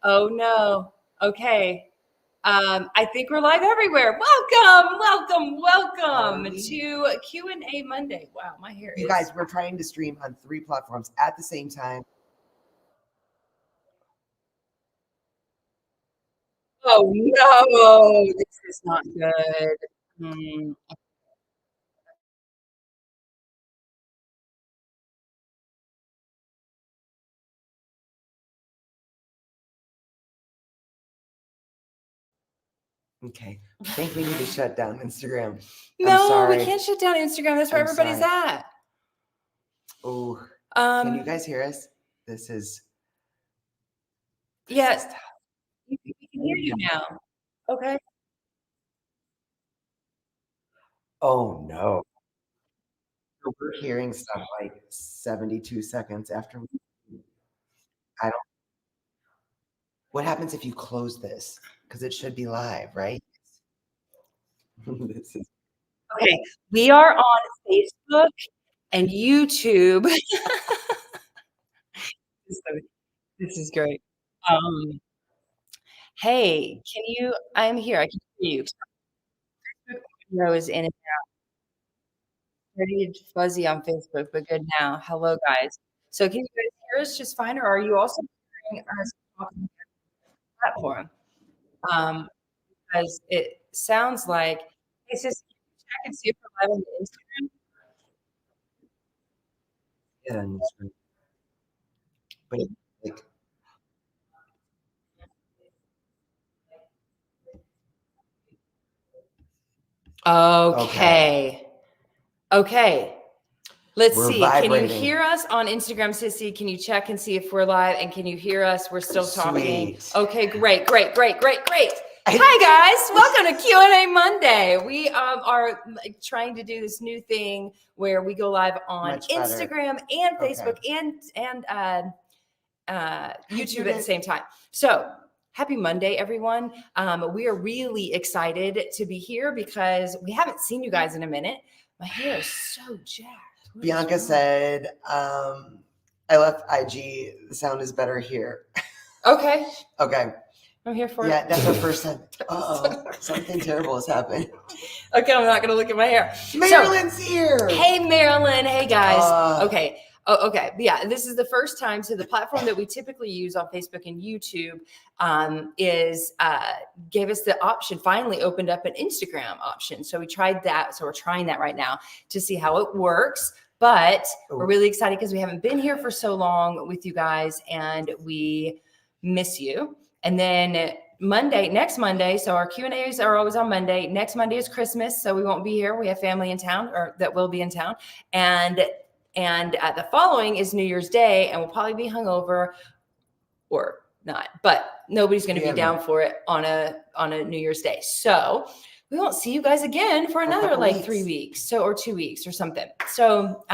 Oh no. Okay. I think we're live everywhere. Welcome to Q&A Monday. Wow, my hair You guys, we're trying to stream on 3 platforms at the same time. Oh no, this is not good. Okay. I think we need to shut down Instagram. No, we can't shut down Instagram. That's where I'm everybody's at. Oh, can you guys hear us? This is yes. We can hear you now. Okay. Oh no. So we're hearing stuff like 72 seconds after we I don't What happens if you close this? Because it should be live, right? This is Okay. We are on Facebook and YouTube. This is great. Hey, I'm here. I can hear you. Video is in and out. Pretty fuzzy on Facebook, but good now. Hello, guys. So can you guys hear us just fine, or are you also hearing us talking on the platform? Because it sounds like it's just check and see if we're live on the Instagram. yeah, and it's right. But like Okay. Let's We're see. vibrating. Can you hear us on Instagram, Sissy? Can you check and see if we're live? And can you hear us? We're still talking. Sweet. Okay, great. Hi guys, welcome to Q&A Monday. We are trying to do this new thing where we go live on Instagram and Facebook and YouTube at the same time. So happy Monday, everyone. We are really excited to be here because we haven't seen you guys in a minute. My hair is so jacked. Bianca said, I left IG. The sound is better here. Okay. I'm here for it. Yeah, that's our first time. Something terrible has happened. Okay, I'm not going to look at my hair. Marilyn's here. Hey, Marilyn. Hey, guys. Okay. Okay. Yeah, this is the first time. So the platform that we typically use on Facebook and YouTube gave us the option, finally opened up an Instagram option. So we tried that. So we're trying that right now to see how it works. But we're really excited because we haven't been here for so long with you guys and we miss you. And then next Monday, so our Q&As are always on Monday. Next Monday is Christmas, so we won't be here. We have family in town, or that will be in town. And the following is New Year's Day, and we'll probably be hungover or not, but nobody's going to be down for it on a New Year's Day. So we won't see you guys again for another like 3 weeks, or 2 weeks or something. So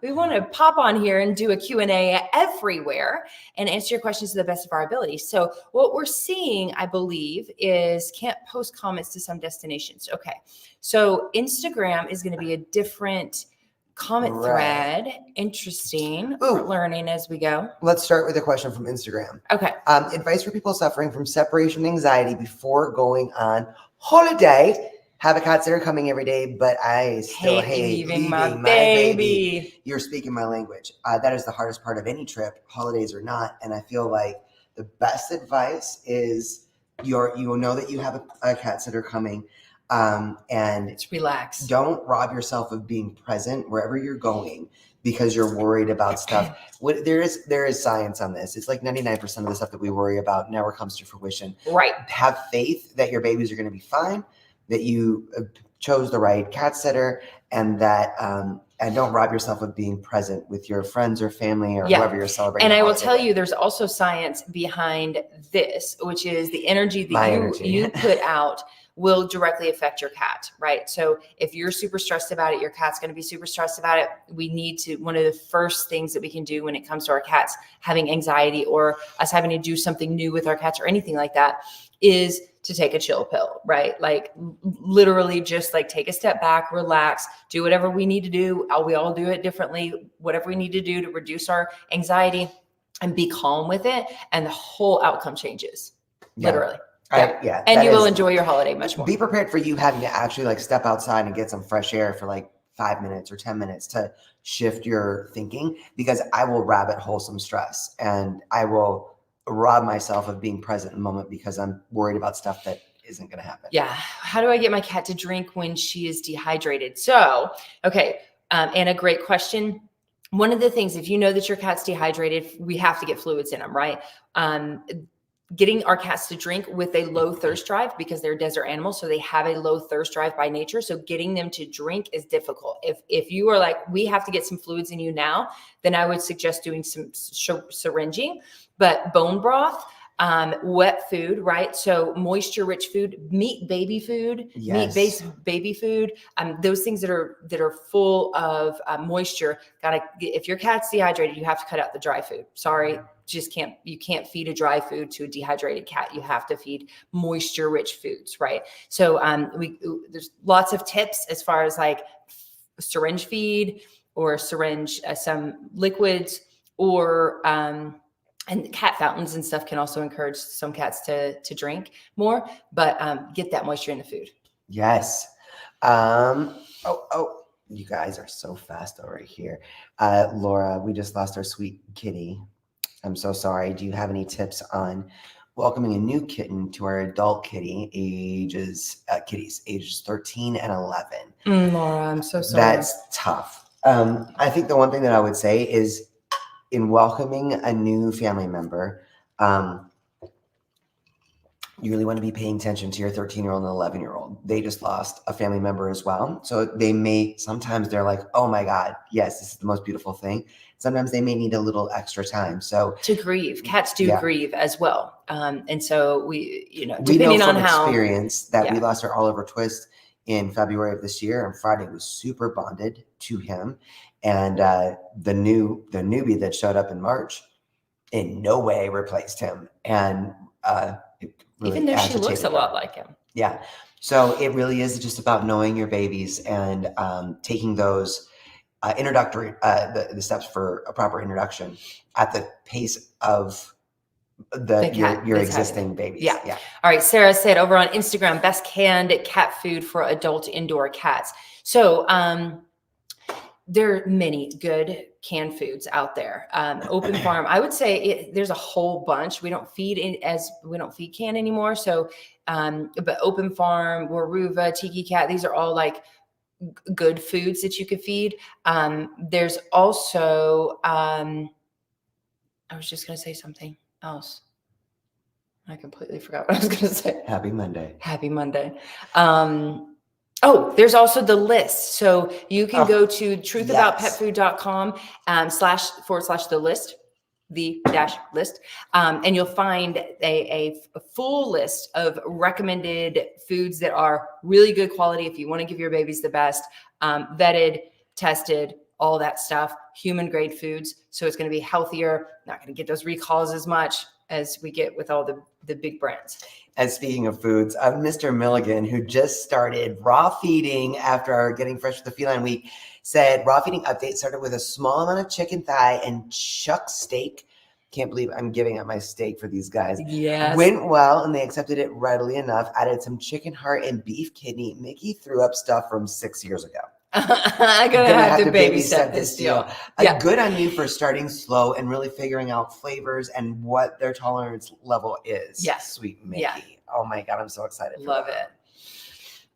we want to pop on here and do a Q&A everywhere and answer your questions to the best of our ability. So what we're seeing, I believe, is can't post comments to some destinations. Okay. So Instagram is going to be a different comment Right. thread. Interesting. We're learning as we go. Let's start with a question from Instagram. Okay. Advice for people suffering from separation anxiety before going on holiday. Have a cat sitter coming every day, but I still hate leaving my baby. You're speaking my language. That is the hardest part of any trip, holidays or not. And I feel like the best advice is you will know that you have a cat sitter coming. And Just relax. Don't rob yourself of being present wherever you're going because you're worried about stuff. There is science on this. It's like 99% of the stuff that we worry about never comes to fruition. Right. Have faith that your babies are going to be fine, that you chose the right cat sitter, and that and don't rob yourself of being present with your friends or family or whoever you're celebrating. And I will tell you, there's also science behind this, which is the energy that you put out will directly affect your cat, right? So if you're super stressed about it, your cat's going to be super stressed about it. We need to, one of the first things that we can do when it comes to our cats having anxiety or us having to do something new with our cats or anything like that is to take a chill pill, right? Like literally just like take a step back, relax, do whatever we need to do. We all do it differently, whatever we need to do to reduce our anxiety and be calm with it. And the whole outcome changes, literally. And you will enjoy your holiday much more. Be prepared for you having to actually like step outside and get some fresh air for like 5 minutes or 10 minutes to shift your thinking, because I will rabbit hole some stress and I will rob myself of being present in the moment because I'm worried about stuff that isn't going to happen. Yeah. How do I get my cat to drink when she is dehydrated? So, okay. And a great question. One of the things, if you know that your cat's dehydrated, we have to get fluids in them, right? Getting our cats to drink with a low thirst drive because they're desert animals. So they have a low thirst drive by nature. So getting them to drink is difficult. If you are like, we have to get some fluids in you now, then I would suggest doing some syringing, but bone broth, wet food, right? So moisture rich food, meat, baby food, meat-based baby food, those things that are full of moisture. If your cat's dehydrated, you have to cut out the dry food. Sorry. You can't feed a dry food to a dehydrated cat. You have to feed moisture rich foods, right? So there's lots of tips as far as like syringe feed or syringe some liquids or and cat fountains and stuff can also encourage some cats to drink more, but get that moisture in the food. Yes. You guys are so fast over here. Laura, we just lost our sweet kitty. I'm so sorry. Do you have any tips on welcoming a new kitten to our adult kitties, ages 13 and 11? Laura, I'm so sorry. That's tough. I think the one thing that I would say is in welcoming a new family member, you really want to be paying attention to your 13-year-old and 11-year-old. They just lost a family member as well. So sometimes they're like, oh my God, yes, this is the most beautiful thing. Sometimes they may need a little extra time. So to grieve, cats do grieve as well. And so we know from experience that we lost our Oliver Twist in February of this year, and Friday was super bonded to him. And the newbie that showed up in March in no way replaced him. And really even though she looks a lot like him. Yeah. So it really is just about knowing your babies and taking those introductory, the steps for a proper introduction at the pace of your existing babies. Yeah. All right. Sarah said over on Instagram, best canned cat food for adult indoor cats. So there are many good canned foods out there. Open Farm, I would say there's a whole bunch. We don't feed canned anymore. So, but Open Farm, Waruva, Tiki Cat, these are all like good foods that you could feed. There's also, I was just going to say something else. I completely forgot what I was going to say. Happy Monday. Happy Monday. There's also the list. So you can go to truthaboutpetfood.com // the list. And you'll find a full list of recommended foods that are really good quality. If you want to give your babies the best, vetted, tested, all that stuff, human grade foods. So it's going to be healthier, not going to get those recalls as much. as we get with all the big brands. And speaking of foods, Mr. Milligan, who just started raw feeding after getting fresh with the feline week, said raw feeding update started with a small amount of chicken thigh and chuck steak. Can't believe I'm giving up my steak for these guys. Yes. Went well, and they accepted it readily enough. Added some chicken heart and beef kidney. Mickey threw up stuff from 6 years ago. I'm gonna have to babysit this deal. Yeah. Good on you for starting slow and really figuring out flavors and what their tolerance level is. Yeah. Sweet Mickey. Yeah. Oh my God, I'm so excited. Love it.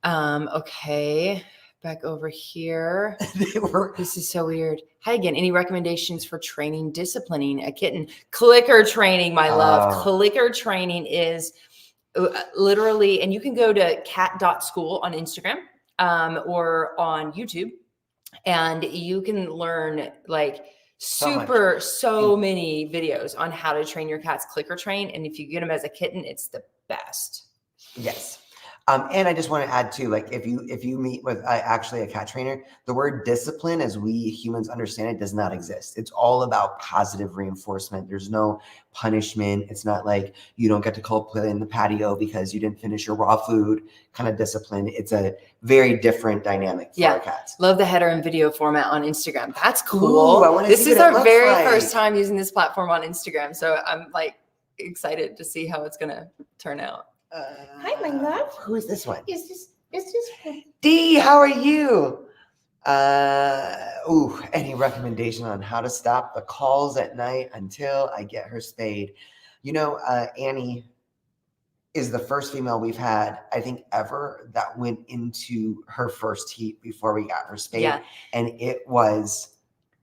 Okay. Back over here. This is so weird. Hi again. Any recommendations for training, disciplining a kitten? Clicker training, my love. Clicker training is literally, and you can go to cat.school on Instagram or on YouTube, and you can learn like so many videos on how to train your cats clicker train. And if you get them as a kitten, it's the best. Yes. And I just want to add too, like if you meet with actually a cat trainer, the word discipline as we humans understand it does not exist. It's all about positive reinforcement. There's no punishment. It's not like you don't get to go play in the patio because you didn't finish your raw food kind of discipline. It's a very different dynamic for our cats. Love the header and video format on Instagram. That's cool. Ooh, this is our very first time using this platform on Instagram. So I'm like excited to see how it's going to turn out. Hi, my love. Who is this one? Is this Dee, how are you? Any recommendation on how to stop the calls at night until I get her spayed? You know, Annie is the first female we've had, I think, ever that went into her first heat before we got her spayed. Yeah. And it was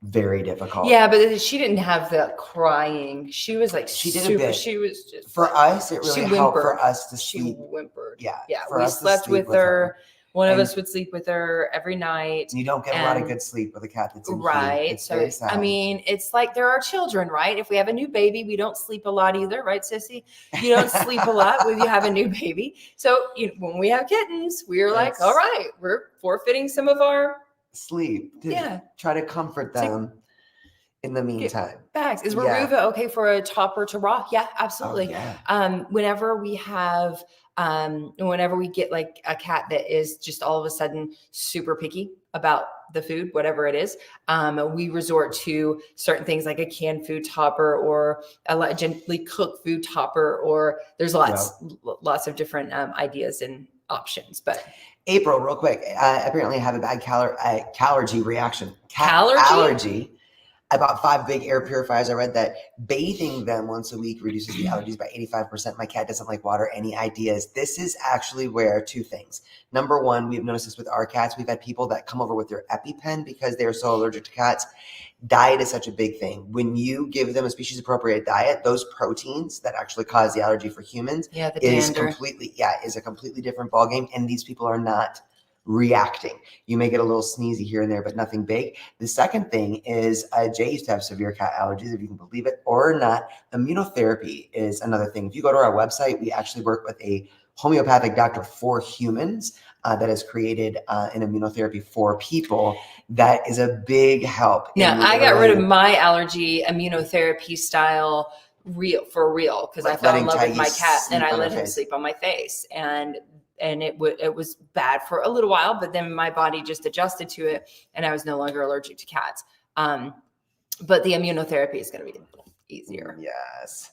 very difficult. Yeah, but she didn't have the crying. She was like she did a bit. She was just for us. It really helped for us to She sleep. whimpered. Yeah, yeah. We slept with her. One of us would sleep with her every night. You don't get a lot of good sleep with a cat that's in right. It's very sad. I mean, it's like there are children, right? If we have a new baby, we don't sleep a lot either, right, Sissy? You don't sleep a lot when you have a new baby. So when we have kittens, we're like, all right, we're forfeiting some of our sleep. Try to comfort them in the meantime. Bags. Is Weruva okay for a topper to raw? Yeah, absolutely. Whenever we have whenever we get like a cat that is just all of a sudden super picky about the food, whatever it is, we resort to certain things like a canned food topper or a gently cooked food topper, or there's lots of different ideas and options. But April, real quick, apparently I have a bad allergy reaction. Allergy? I bought 5 big air purifiers. I read that bathing them once a week reduces the allergies by 85%. My cat doesn't like water. Any ideas? This is actually where 2 things. Number one, we've noticed this with our cats. We've had people that come over with their EpiPen because they are so allergic to cats. Diet is such a big thing. When you give them a species appropriate diet, those proteins that actually cause the allergy for humans is a completely different ballgame. And these people are not reacting. You may get a little sneezy here and there, but nothing big. The second thing is Jay used to have severe cat allergies, if you can believe it or not. Immunotherapy is another thing. If you go to our website, we actually work with a homeopathic doctor for humans that has created an immunotherapy for people that is a big help. Yeah, I got rid of my allergy immunotherapy style for real because I fell in love with my cat and I let him sleep on my face, and it was bad for a little while, but then my body just adjusted to it and I was no longer allergic to cats. But the immunotherapy is going to be easier. Yes.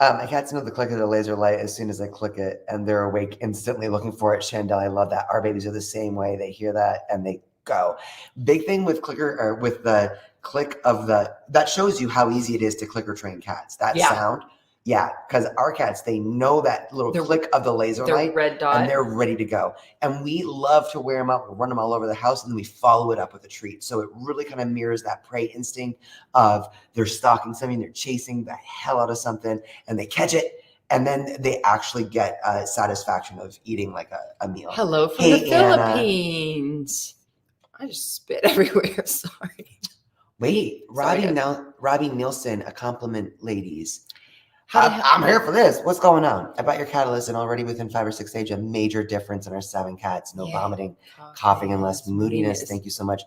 My cats know the click of the laser light as soon as I click it, and they're awake instantly looking for it. Chandel, I love that. Our babies are the same way. They hear that and they go. Big thing with the click of that shows you how easy it is to clicker train cats. That sound. Yeah, because our cats, they know that little click of the laser light, red dot, and they're ready to go. And we love to wear them out, run them all over the house, and then we follow it up with a treat. So it really kind of mirrors that prey instinct of they're stalking something, they're chasing the hell out of something, and they catch it, and then they actually get satisfaction of eating like a meal. Hello from the Philippines. I just spit everywhere. Sorry. Wait, Robbie Nielsen, a compliment, ladies. I'm here for this. What's going on? I bought your catalyst, and already within 5 or 6 days, a major difference in our 7 cats. No vomiting, coughing, and less moodiness. Thank you so much.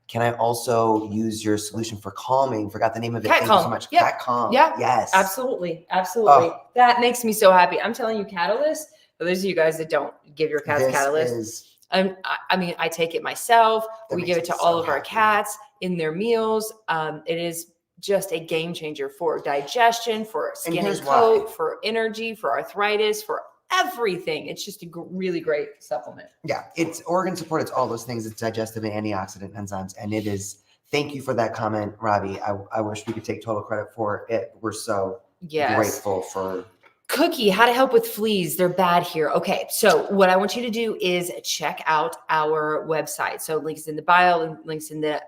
Can I also use your solution for calming? Forgot the name of it. Cat Thank you so calm. much. Yep. Cat calm. Yeah. Yes. Absolutely. Absolutely. Oh. That makes me so happy. I'm telling you, Catalyst, for those of you guys that don't give your cats This Catalyst, is I mean, I take it myself. That We makes give it me to so all of our happy. cats in their meals. It is just a game changer for digestion, for skin and here's coat, why. for energy, for arthritis, for everything. It's just a really great supplement. Yeah, it's organ support. It's all those things. It's digestive and antioxidant enzymes. And it is, thank you for that comment, Robbie. I wish we could take total credit for it. We're so grateful for. Cookie, how to help with fleas. They're bad here. Okay. So what I want you to do is check out our website. So links in the bio, links in the,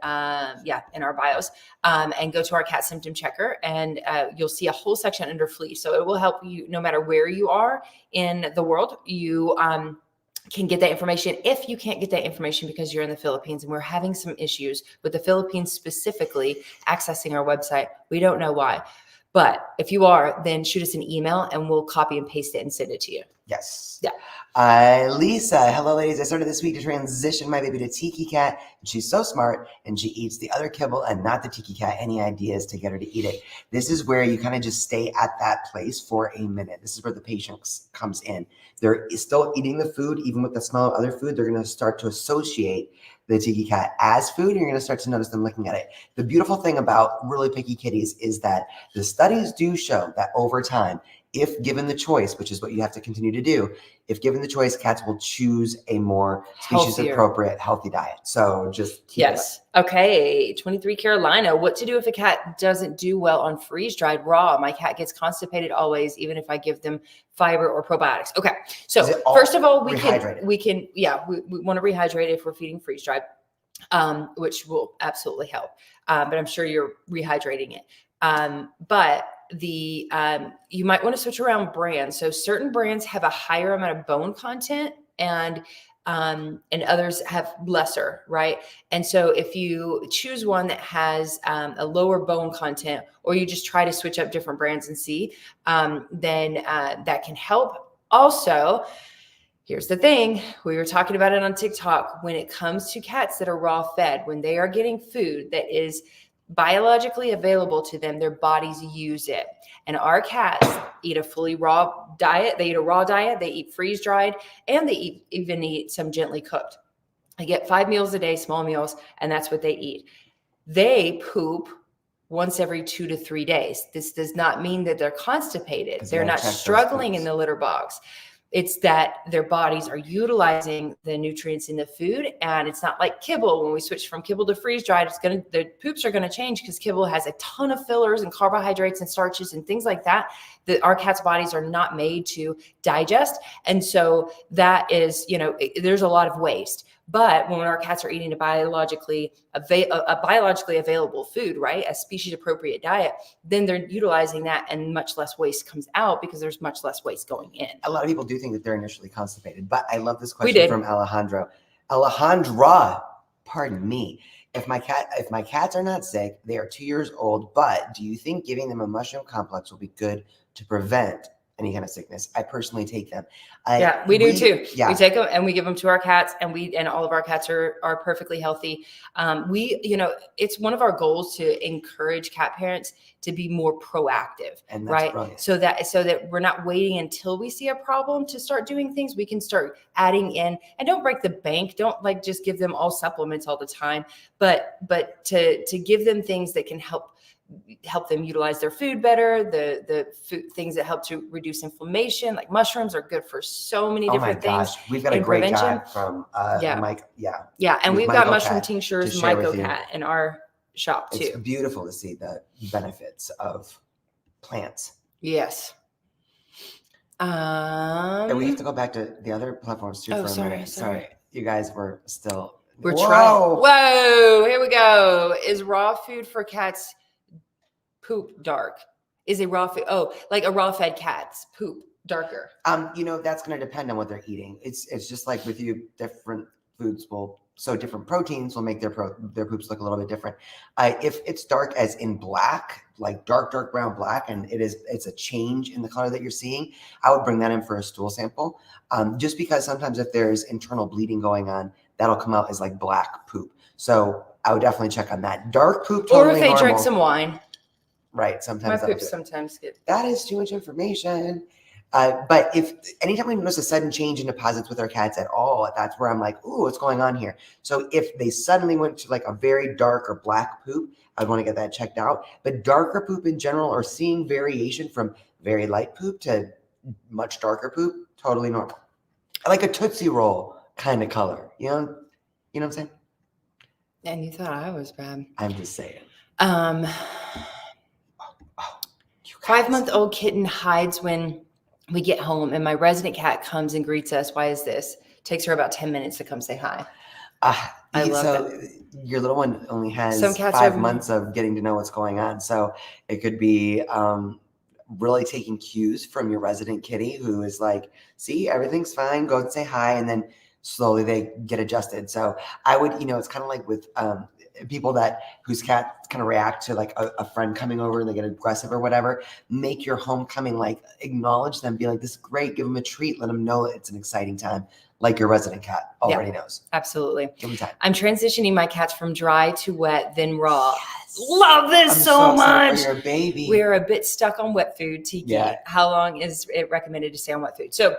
in our bios, and go to our cat symptom checker, and you'll see a whole section under fleas. So it will help you no matter where you are in the world. You, can get that information. If you can't get that information because you're in the Philippines and we're having some issues with the Philippines specifically accessing our website, we don't know why. But if you are, then shoot us an email and we'll copy and paste it and send it to you. Yes. Yeah. Lisa, hello, ladies. I started this week to transition my baby to Tiki Cat, and she's so smart, and she eats the other kibble and not the Tiki Cat. Any ideas to get her to eat it? This is where you kind of just stay at that place for a minute. This is where the patience comes in. They're still eating the food, even with the smell of other food. They're going to start to associate the Tiki Cat as food, and you're going to start to notice them looking at it. The beautiful thing about really picky kitties is that the studies do show that over time, if given the choice, which is what you have to continue to do, if given the choice, cats will choose a more species-appropriate, healthy diet. So just keep it. Okay. 23 Carolina. What to do if a cat doesn't do well on freeze-dried raw? My cat gets constipated always, even if I give them fiber or probiotics. Okay. So first of all, we want to rehydrate if we're feeding freeze-dried, which will absolutely help. But I'm sure you're rehydrating it. But you might want to switch around brands. So certain brands have a higher amount of bone content and others have lesser, right? And so if you choose one that has a lower bone content, or you just try to switch up different brands and see, then that can help. Also, here's the thing. We were talking about it on TikTok. When it comes to cats that are raw fed, when they are getting food that is biologically available to them, their bodies use it. And our cats eat a fully raw diet. They eat a raw diet. They eat freeze dried, and they even eat some gently cooked. They get 5 meals a day, small meals, and that's what they eat. They poop once every 2 to 3 days. This does not mean that they're constipated. They're not struggling in the litter box. It's that their bodies are utilizing the nutrients in the food, and it's not like kibble. When we switch from kibble to freeze dried, the poops are going to change because kibble has a ton of fillers and carbohydrates and starches and things like that our cats' bodies are not made to digest. And so that is, there's a lot of waste. But when our cats are eating a biologically available food, right, a species appropriate diet, then they're utilizing that, and much less waste comes out because there's much less waste going in. A lot of people do think that they're initially constipated, but I love this question from Alejandra, pardon me. If my cats are not sick, they are 2 years old, but do you think giving them a mushroom complex will be good to prevent any kind of sickness? I personally take them. We do too. Yeah. We take them and we give them to our cats, and all of our cats are perfectly healthy. It's one of our goals to encourage cat parents to be more proactive, and that's right? Brilliant. So that we're not waiting until we see a problem to start doing things. We can start adding in, and don't break the bank. Don't just give them all supplements all the time, but to give them things that can help them utilize their food better, the food, things that help to reduce inflammation, like mushrooms are good for so many different things. We've got a great guy from Mike. Yeah, and we've got mushroom Cat tinctures, Myco Cat in our shop too. It's beautiful to see the benefits of plants. Yes. And we have to go back to the other platforms too for a minute. Sorry. You guys were still. We're trying. Whoa, here we go. Is raw food for cats poop dark? Is a raw food, like a raw fed cat's poop darker? That's going to depend on what they're eating. It's just like with you, different foods different proteins will make their poops look a little bit different. If it's dark as in black, like dark brown black, and it's a change in the color that you're seeing, I would bring that in for a stool sample. Just because sometimes if there's internal bleeding going on, that'll come out as like black poop. So I would definitely check on that. Dark poop, Or totally if they normal. drink some wine. Right. My Sometimes poops sometimes get. that is too much information. But if anytime we notice a sudden change in deposits with our cats at all, that's where I'm like, ooh, what's going on here? So if they suddenly went to like a very dark or black poop, I'd want to get that checked out. But darker poop in general, or seeing variation from very light poop to much darker poop, totally normal. I like a Tootsie Roll kind of color. You know what I'm saying? And you thought I was bad. I'm just saying. 5-month-old kitten hides when we get home, and my resident cat comes and greets us. Why is this? Takes her about 10 minutes to come say hi. I love so your little one only has Some cats 5 are- months of getting to know what's going on. So it could be really taking cues from your resident kitty who is like, see, everything's fine, go and say hi. And then slowly they get adjusted. So I would, it's kind of like with people whose cat kind of react to like a friend coming over and they get aggressive or whatever. Make your homecoming, like acknowledge them, be like, this is great, give them a treat, let them know it's an exciting time, like your resident cat already knows. Absolutely. Give them time. I'm transitioning my cats from dry to wet, then raw. Yes. Love this I'm so much. For your baby. We're a bit stuck on wet food. Tiki, Yeah. How long is it recommended to stay on wet food? So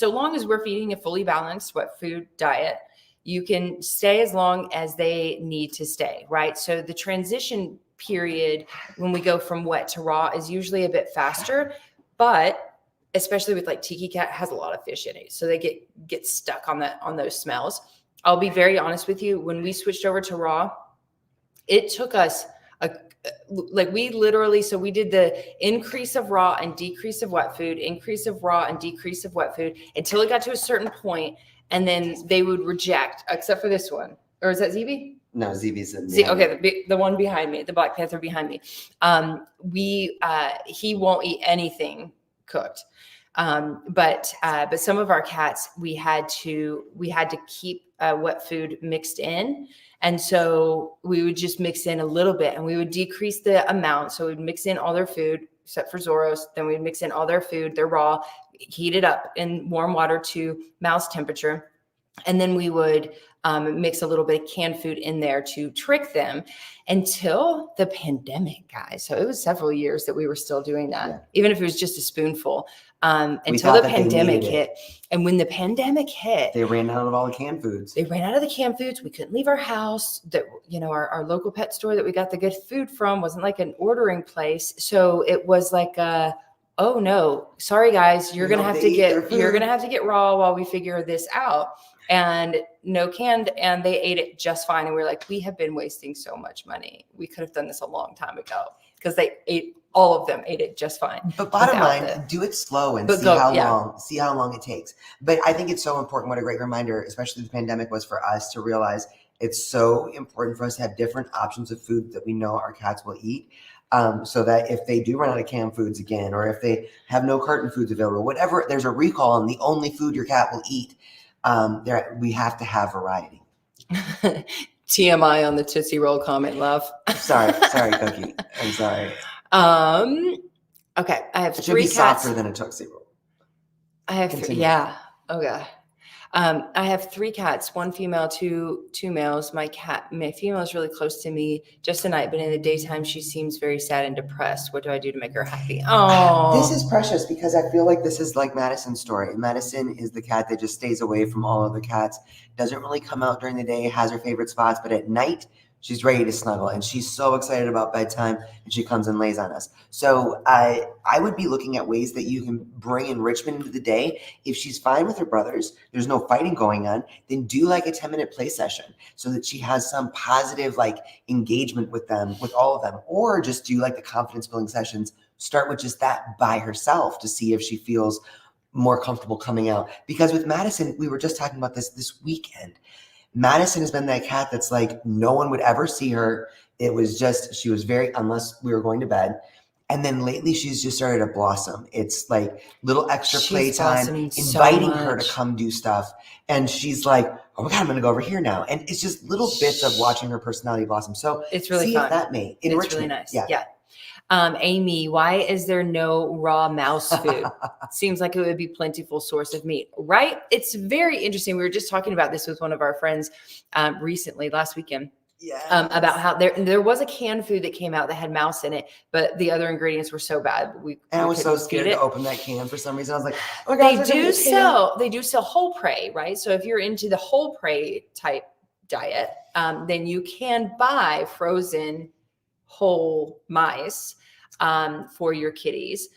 long as we're feeding a fully balanced wet food diet, you can stay as long as they need to stay, right? So the transition period when we go from wet to raw is usually a bit faster, but especially with like Tiki Cat has a lot of fish in it. So they get stuck on those smells. I'll be very honest with you. When we switched over to raw, it took us we did the increase of raw and decrease of wet food, increase of raw and decrease of wet food until it got to a certain point, and then they would reject, except for this one. Or is that ZB? No, ZB's the one behind me, the Black Panther behind me. He won't eat anything cooked. But some of our cats, we had to keep wet food mixed in. And so we would just mix in a little bit and we would decrease the amount. So we'd mix in all their food except for Zoros. Then we'd mix in all their food, they're raw, heat it up in warm water to mouse temperature. And then we would mix a little bit of canned food in there to trick them until the pandemic, guys. So it was several years that we were still doing that, even if it was just a spoonful, until the pandemic hit. And when the pandemic hit, they ran out of all the canned foods. We couldn't leave our house. Our local pet store that we got the good food from wasn't like an ordering place. So it was like, oh no, sorry guys, you're going to have to get raw while we figure this out. And no canned, and they ate it just fine. And we were like, we have been wasting so much money. We could have done this a long time ago, because all of them ate it just fine. But bottom line, do it slow and see how long it takes. But I think it's so important. What a great reminder, especially the pandemic, was for us to realize it's so important for us to have different options of food that we know our cats will eat. So that if they do run out of canned foods again, or if they have no carton foods available, whatever, there's a recall on the only food your cat will eat. We have to have variety. TMI on the Tootsie Roll comment, love. Sorry, Cookie. I'm sorry. Okay, I have it 3 should be cats. Softer than a Tootsie Roll. I have 3. Yeah. Okay. I have 3 cats, 1 female, 2 males. My female is really close to me just tonight, but in the daytime, she seems very sad and depressed. What do I do to make her happy? Oh, this is precious, because I feel like this is like Madison's story. Madison is the cat that just stays away from all other cats, doesn't really come out during the day, has her favorite spots, but at night, she's ready to snuggle, and she's so excited about bedtime, and she comes and lays on us. So I would be looking at ways that you can bring enrichment into the day. If she's fine with her brothers, there's no fighting going on, then do like a 10-minute play session so that she has some positive like engagement with all of them, or just do like the confidence building sessions. Start with just that by herself to see if she feels more comfortable coming out. Because with Madison, we were just talking about this weekend. Madison has been that cat that's like, no one would ever see her. It was just, she was unless we were going to bed. And then lately she's just started to blossom. It's like little extra playtime, inviting her to come do stuff. And she's like, oh my God, I'm going to go over here now. And it's just little bits of watching her personality blossom. So it's really see fun. If that may. It's really nice. Yeah. Amy, why is there no raw mouse food? Seems like it would be plentiful source of meat, right? It's very interesting. We were just talking about this with one of our friends recently, last weekend. about how there was a canned food that came out that had mouse in it, but the other ingredients were so bad and I was so scared to open that can for some reason. I was like, oh my gosh, they do sell whole prey, right? So if you're into the whole prey type diet, then you can buy frozen whole mice for your kitties.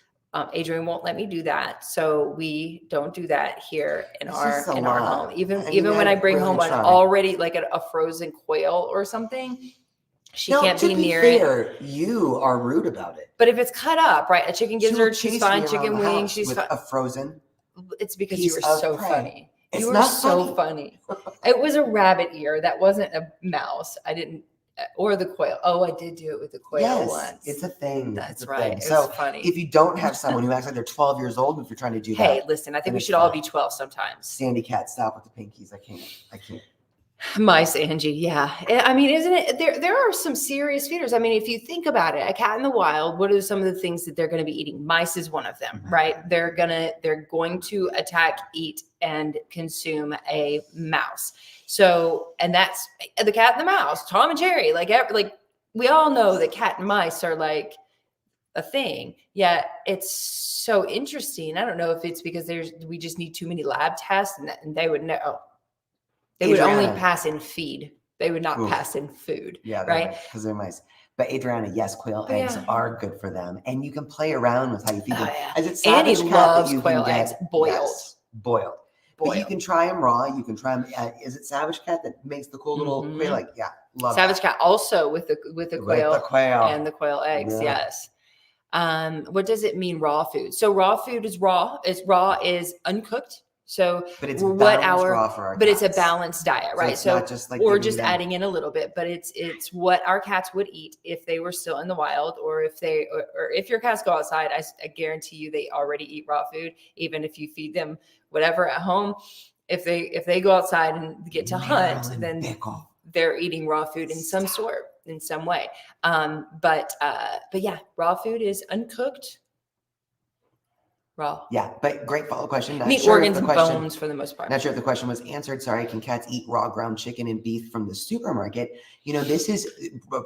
Adrian won't let me do that, so we don't do that here in our home. Even when I bring home an already like a frozen quail or something, she can't be near it. You are rude about it. But if it's cut up, right? A chicken gizzard, she's fine. Chicken wing, she's fine. A frozen. It's because you were so funny. You were so funny. It was a rabbit ear. That wasn't a mouse. I didn't. Or the quail. Oh, I did do it with the quail once. It's a thing. That's right. It so was funny. If you don't have someone who acts like they're 12 years old, if you're trying to do that. Hey, listen, I think we should all be 12 sometimes. Sandy Cat, stop with the pinkies. I can't. Mice, Angie. Yeah. I mean, isn't it? There are some serious feeders. I mean, if you think about it, a cat in the wild, what are some of the things that they're going to be eating? Mice is one of them, right? They're going to attack, eat, and consume a mouse. So, and that's the cat and the mouse, Tom and Jerry, like we all know that cat and mice are like a thing. Yet it's so interesting. I don't know if it's because we just need too many lab tests and they would know. They would only pass in feed. They would not pass in food. Yeah, right. Because they're mice. But Adriana, yes, quail eggs are good for them, and you can play around with how you feed them. Is it Savage Cat loves quail eggs boiled? Yes, boiled. But you can try them raw. You can try them. Is it Savage Cat that makes the cool little quail egg? Yeah, love Savage Cat also with the quail and the quail eggs. Yeah. Yes. What does it mean? Raw food. So raw food is raw. Is uncooked. So but it's raw for our cats. It's a balanced diet, right? So it's not just like just adding in a little bit, but it's what our cats would eat if they were still in the wild, or if your cats go outside. I guarantee you they already eat raw food, even if you feed them whatever at home. If they go outside and get to hunt, then they're eating raw food in some way. But yeah, raw food is uncooked. Raw. Yeah, but great follow-up question. Meat, organs, and bones for the most part. Not sure if the question was answered. Sorry. Can cats eat raw ground chicken and beef from the supermarket? This is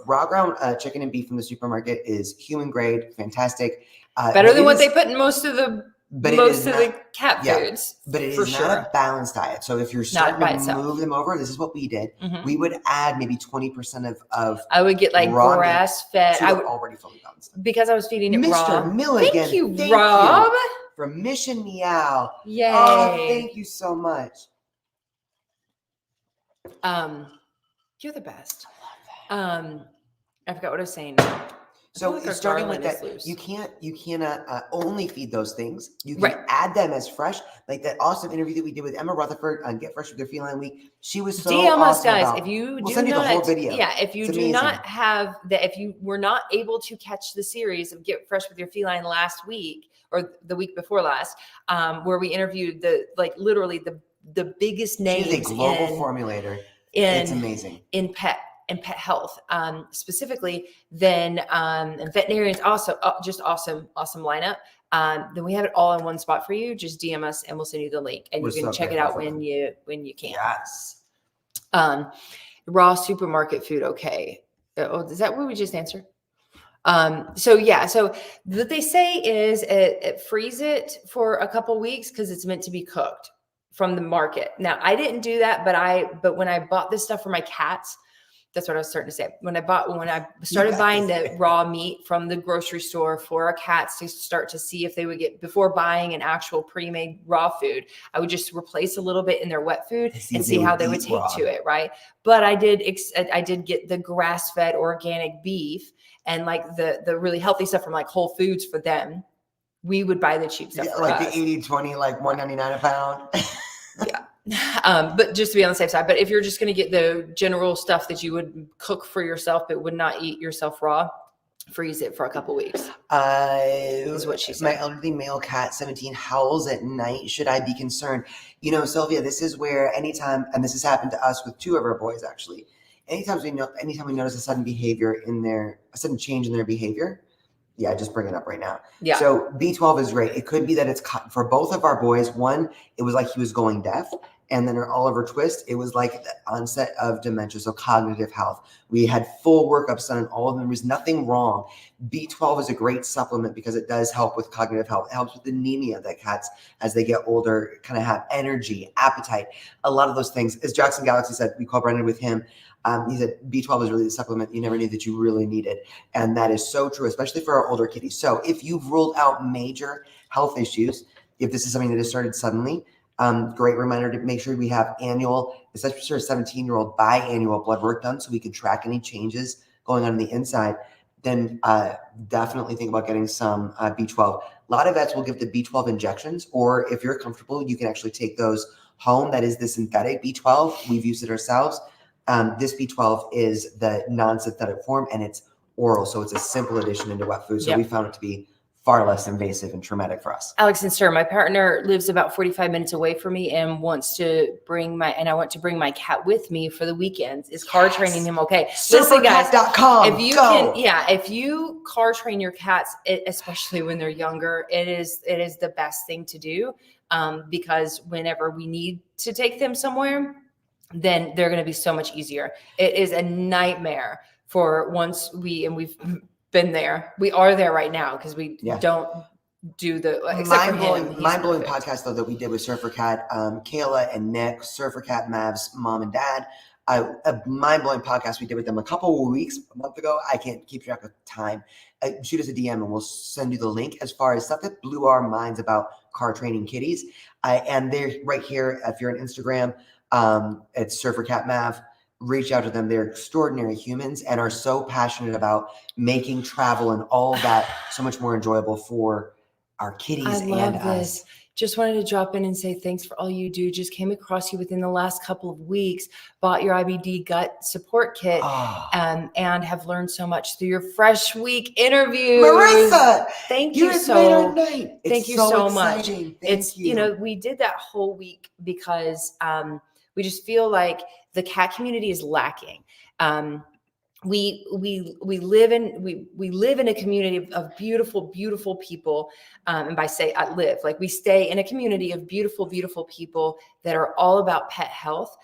raw ground chicken and beef from the supermarket is human grade, fantastic. Better than what they put in most of the cat foods. But it is not a balanced diet. So if you're starting to move them over, this is what we did. We would add maybe 20% of I would get like grass fed. I would already fully balanced. Because I was feeding it Mr. raw. Milligan. Thank you, Rob. From Mission Meow. Yay. Oh, thank you so much. You're the best. I love that. I forgot what I was saying. So starting with that, you cannot only feed those things. You can add them as fresh. Like that awesome interview that we did with Emma Rutherford on Get Fresh with Your Feline Week. She was so DM us, awesome guys. If you we'll send you the whole video. Yeah, if you do not have that, if you were not able to catch the series of Get Fresh with Your Feline last week or the week before last, where we interviewed literally the biggest names. She's a global formulator. It's amazing in pet health, specifically. Then veterinarians also just awesome lineup. Then we have it all in one spot for you. Just DM us and we'll send you the link, and you can check it out when you can. Yes. Raw supermarket food. Okay. Oh, is that what we just answered? So what they say is freeze it for a couple weeks because it's meant to be cooked from the market. Now I didn't do that, but when I bought this stuff for my cats, that's what I was starting to say. When I started buying the raw meat from the grocery store for our cats to start to see if they would get, before buying an actual pre-made raw food, I would just replace a little bit in their wet food and see how they would take to it. Right. But I did get the grass-fed organic beef and like the really healthy stuff from like Whole Foods for them. We would buy the cheap stuff. Yeah, like us. The 80-20, like $1.99 a pound. Yeah. But just to be on the safe side, but if you're just going to get the general stuff that you would cook for yourself, but would not eat yourself raw, freeze it for a couple weeks. Is what she said. My elderly male cat, 17, howls at night. Should I be concerned? Sylvia, this is where anytime, and this has happened to us with two of our boys, actually, anytime we notice a sudden change in their behavior, just bring it up right now. Yeah. So B12 is great. It could be that it's for both of our boys. One, it was like he was going deaf. And then our Oliver Twist, it was like the onset of dementia, so cognitive health. We had full workups done on all of them. There was nothing wrong. B12 is a great supplement because it does help with cognitive health. It helps with anemia that cats, as they get older, kind of have energy, appetite, a lot of those things. As Jackson Galaxy said, we co-branded with him. He said B12 is really the supplement you never knew that you really needed. And that is so true, especially for our older kitties. So if you've ruled out major health issues, if this is something that has started suddenly, great reminder to make sure we have annual, especially for a 17-year-old, biannual blood work done so we can track any changes going on the inside. Then definitely think about getting some B12. A lot of vets will give the B12 injections, or if you're comfortable, you can actually take those home. That is the synthetic B12. We've used it ourselves. This B12 is the non-synthetic form, and it's oral, so it's a simple addition into wet food. So we found it to be far less invasive and traumatic for us. Alex and Sir, my partner lives about 45 minutes away from me and wants to bring I want to bring my cat with me for the weekends. Is car training him okay? Listen, guys, Surfercat.com. If you car train your cats, especially when they're younger, it is the best thing to do, because whenever we need to take them somewhere, then they're going to be so much easier. It is a nightmare for we've been there. We are there right now because we don't do the mind-blowing podcast though that we did with Surfercat, Kayla and Nick, Surfercat Mav's mom and dad. A mind-blowing podcast we did with them a month ago. I can't keep track of time. Shoot us a DM and we'll send you the link as far as stuff that blew our minds about car training kitties. And they're right here. If you're on Instagram, it's Surfercat Mav. Reach out to them. They're extraordinary humans and are so passionate about making travel and all that so much more enjoyable for our kitties and us. Just wanted to drop in and say thanks for all you do. Just came across you within the last couple of weeks, bought your IBD gut support kit, and have learned so much through your Fresh Week interviews. Marissa, thank you so much. Thank you. We did that whole week because we just feel like the cat community is lacking. We live in a community of beautiful people. And by say I live, like we stay in a community of beautiful people that are all about pet health.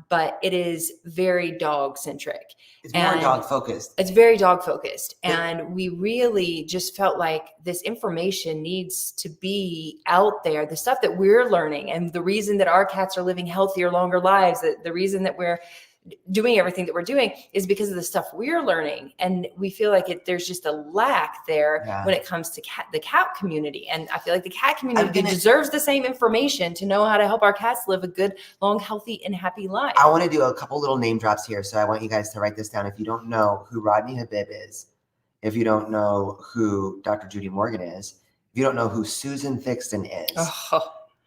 But it is very dog centric. It's more dog focused. It's very dog focused. And we really just felt like this information needs to be out there. The stuff that we're learning and the reason that our cats are living healthier, longer lives, the reason that we're doing everything that we're doing is because of the stuff we're learning. And we feel like there's just a lack there when it comes to the cat community. And I feel like the cat community deserves the same information to know how to help our cats live a good, long, healthy, and happy life. I want to do a couple little name drops here. So I want you guys to write this down. If you don't know who Rodney Habib is, if you don't know who Dr. Judy Morgan is, if you don't know who Susan Thixton is,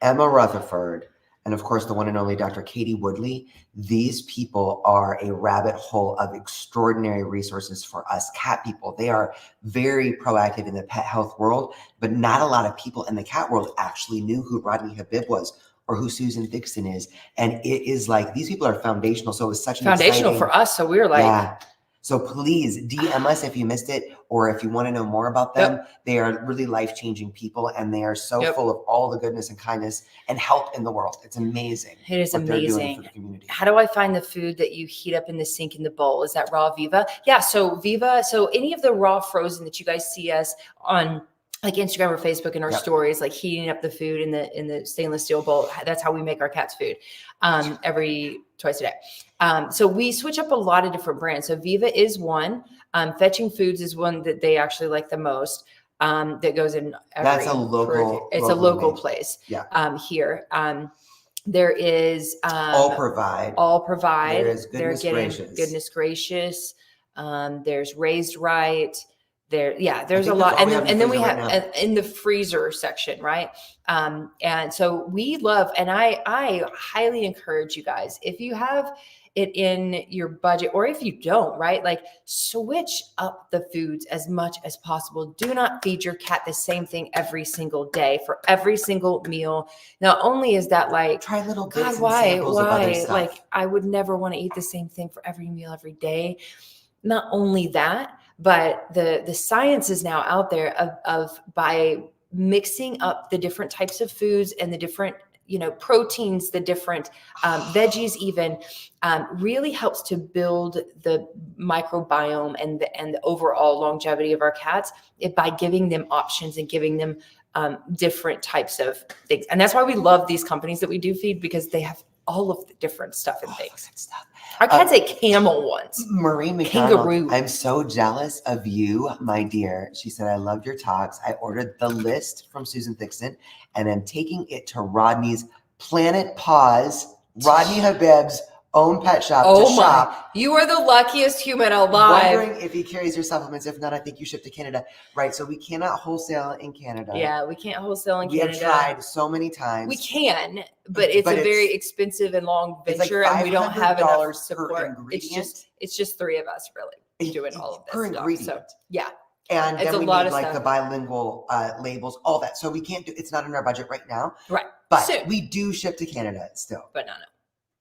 Emma Rutherford, and of course, the one and only Dr. Katie Woodley. These people are a rabbit hole of extraordinary resources for us cat people. They are very proactive in the pet health world, but not a lot of people in the cat world actually knew who Rodney Habib was or who Susan Thixton is. And it is like, these people are foundational. So it was such an foundational for us. So we were like, So please DM us if you missed it, or if you want to know more about them. They are really life-changing people, and they are so full of all the goodness and kindness and help in the world. It's amazing. It is amazing. They're doing for the community. How do I find the food that you heat up in the sink in the bowl? Is that raw Viva? Yeah. So Viva. So any of the raw frozen that you guys see us on like Instagram or Facebook in our stories, like heating up the food in the stainless steel bowl. That's how we make our cats' food twice a day. So we switch up a lot of different brands. So Viva is one. Fetching Foods is one that they actually like the most. That goes in that's a local. It's a local place. Here. There is All Provide. There is Goodness Gracious. Goodness Gracious. There's Raised Right. There's a lot. And then we have in the freezer section, right? And so we love, and I highly encourage you guys, if you have it in your budget, or if you don't, right? Like switch up the foods as much as possible. Do not feed your cat the same thing every single day for every single meal. Not only is that like, try little bits and why? samples of other stuff. Like I would never want to eat the same thing for every meal every day. Not only that, but the science is now out there of by mixing up the different types of foods and the different proteins, the different veggies even really helps to build the microbiome and the overall longevity of our cats by giving them options and giving them different types of things. And that's why we love these companies that we do feed, because they have all of the different stuff and things. Our cats ate camel once. Marie McDonald, Kangaroo. I'm so jealous of you, my dear. She said, I loved your talks. I ordered the list from Susan Thixton, and I'm taking it to Rodney's Planet Paws, Rodney Habib's own pet shop to shop. You are the luckiest human alive. Wondering if he carries your supplements. If not, I think you ship to Canada. Right, so we cannot wholesale in Canada. Yeah, we can't wholesale in we Canada. We have tried so many times. We can, but it's a very expensive and long venture, and we don't have enough support. It's just three of us really doing all of this per stuff. ingredient. So yeah. And it's then a we lot need of like stuff. the bilingual labels, all that. So we can't do, it's not in our budget right now. Right. But soon. We do ship to Canada still. But no.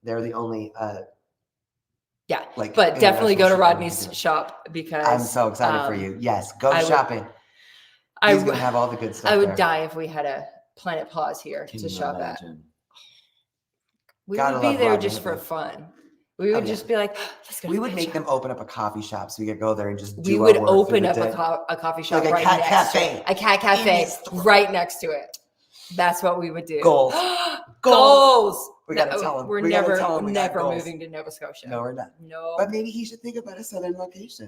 They're the only yeah. Like, but definitely go to Rodney's shop, because I'm so excited for you. Yes, go shopping. He's gonna have all the good stuff. I would die if we had a Planet Paws here to shop at. We would be there just for fun. We would just be like, let's go. We would make them open up a coffee shop so we could go there and just do we would open up a coffee shop, like right cat next cafe. to it. A cat cafe right next to it. That's what we would do. Goals. Goals. We gotta tell him. We're never moving to Nova Scotia. No, we're not. No. But maybe he should think about a southern location.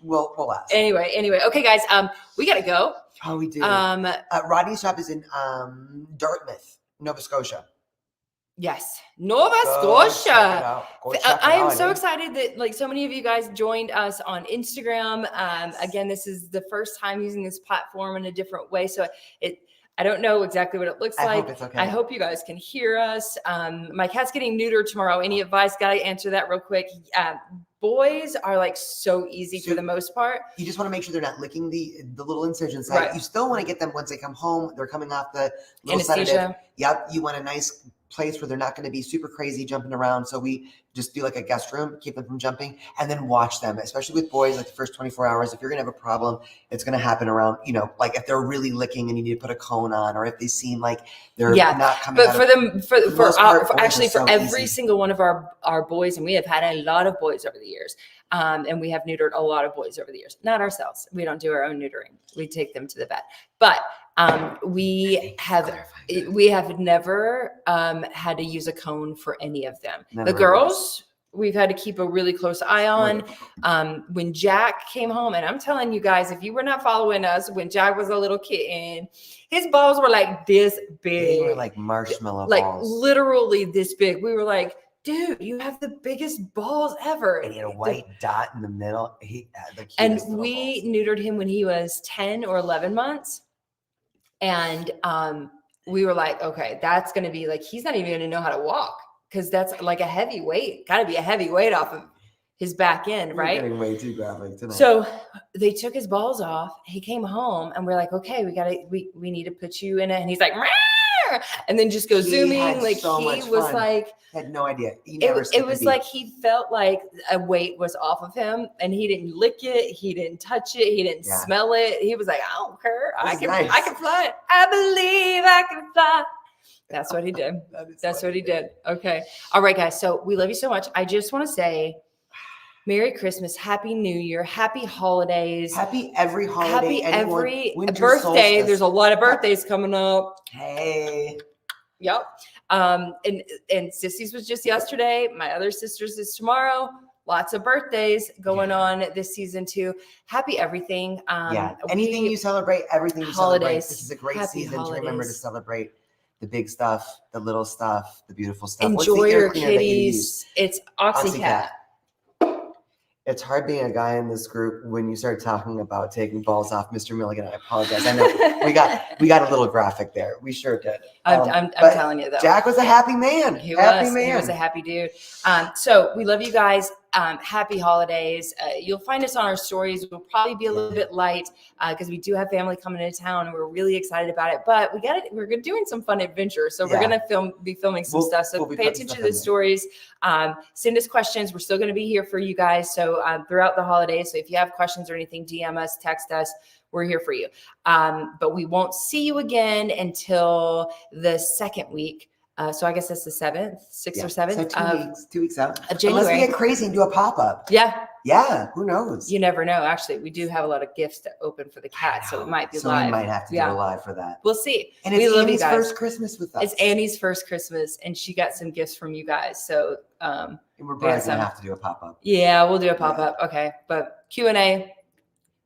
We'll ask. Anyway. Okay, guys. We gotta go. Oh, we do. Rodney's shop is in Dartmouth, Nova Scotia. Yes, Nova Scotia. I am so excited. excited that so many of you guys joined us on Instagram. Again, this is the first time using this platform in a different way, so I don't know exactly what it looks like. Hope it's okay. I hope you guys can hear us. My cat's getting neutered tomorrow. Any advice? Got to answer that real quick. Boys are so easy for the most part. You just want to make sure they're not licking the little incision site. Right. You still want to get them once they come home. They're coming off the little sedative. Yep. You want a nice place where they're not going to be super crazy jumping around. So we just do a guest room, keep them from jumping, and then watch them, especially with boys, the first 24 hours. If you're going to have a problem, it's going to happen around, if they're really licking and you need to put a cone on, or if they seem like they're not coming out. But for every single one of our boys, and we have had a lot of boys over the years, and we have neutered a lot of boys over the years, not ourselves. We don't do our own neutering. We take them to the vet, but we have never had to use a cone for any of them. The girls, we've had to keep a really close eye on. When Jack came home, and I'm telling you guys, if you were not following us, when Jack was a little kitten, his balls were like this big. They were like marshmallow balls. Literally this big. We were like, dude, you have the biggest balls ever. And he had a white dot in the middle. And we neutered him when he was 10 or 11 months. And we were like, okay, that's going to be he's not even going to know how to walk, because that's a heavy weight. Got to be a heavy weight off of his back end, right? We're getting way too graphic tonight. So they took his balls off. He came home, and we're like, okay, we need to put you in it. And he's like, Meow! And then just go zooming. Had no idea. It was like he felt like a weight was off of him, and he didn't lick it, he didn't touch it, he didn't smell it. He was like, I don't care. I can fly. I believe I can fly. That's what he did. That's what he did. Okay. All right, guys. So we love you so much. I just want to say Merry Christmas, Happy New Year, Happy Holidays. Happy every holiday. Happy every birthday. Solstice. There's a lot of birthdays coming up. Hey. Yep. And Sissy's was just yesterday. My other sister's is tomorrow. Lots of birthdays going on this season too. Happy everything. Anything you celebrate, everything you holidays. Celebrate. This is a great season to remember to celebrate the big stuff, the little stuff, the beautiful stuff. Enjoy your kitties. It's OxyCat. It's hard being a guy in this group when you start talking about taking balls off Mr. Milligan. I apologize. I know we got a little graphic there. We sure did. I'm telling you though. Jack was a happy man. He was a happy dude. So we love you guys. Happy holidays. You'll find us on our stories. We'll probably be a little bit light because we do have family coming into town, and we're really excited about it. But we're doing some fun adventures, so we're gonna be filming some stuff. So pay attention to the stories. Send us questions. We're still gonna be here for you guys. So throughout the holidays. So if you have questions or anything, DM us, text us. we're here for you. But we won't see you again until the second week. So I guess that's the 7th, 6th or 7th So 2 weeks out. of January. Unless we get crazy and do a pop-up. Yeah. Yeah, who knows? You never know. Actually, we do have a lot of gifts to open for the cat, so it might be so live. we might have to do a live for that. We'll see. And we it's love Annie's you guys. first Christmas with us. It's Annie's first Christmas, and she got some gifts from you guys. So and we're probably gonna have to do a pop-up. Yeah, we'll do a pop-up. Okay. But Q&A,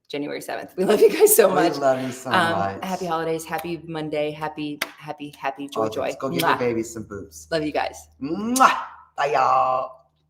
January 7th. We love you guys so much. We love you so much. Happy holidays, happy Monday, happy joy. Go give your babies some boobs. Love you guys. Mwah. Bye, y'all.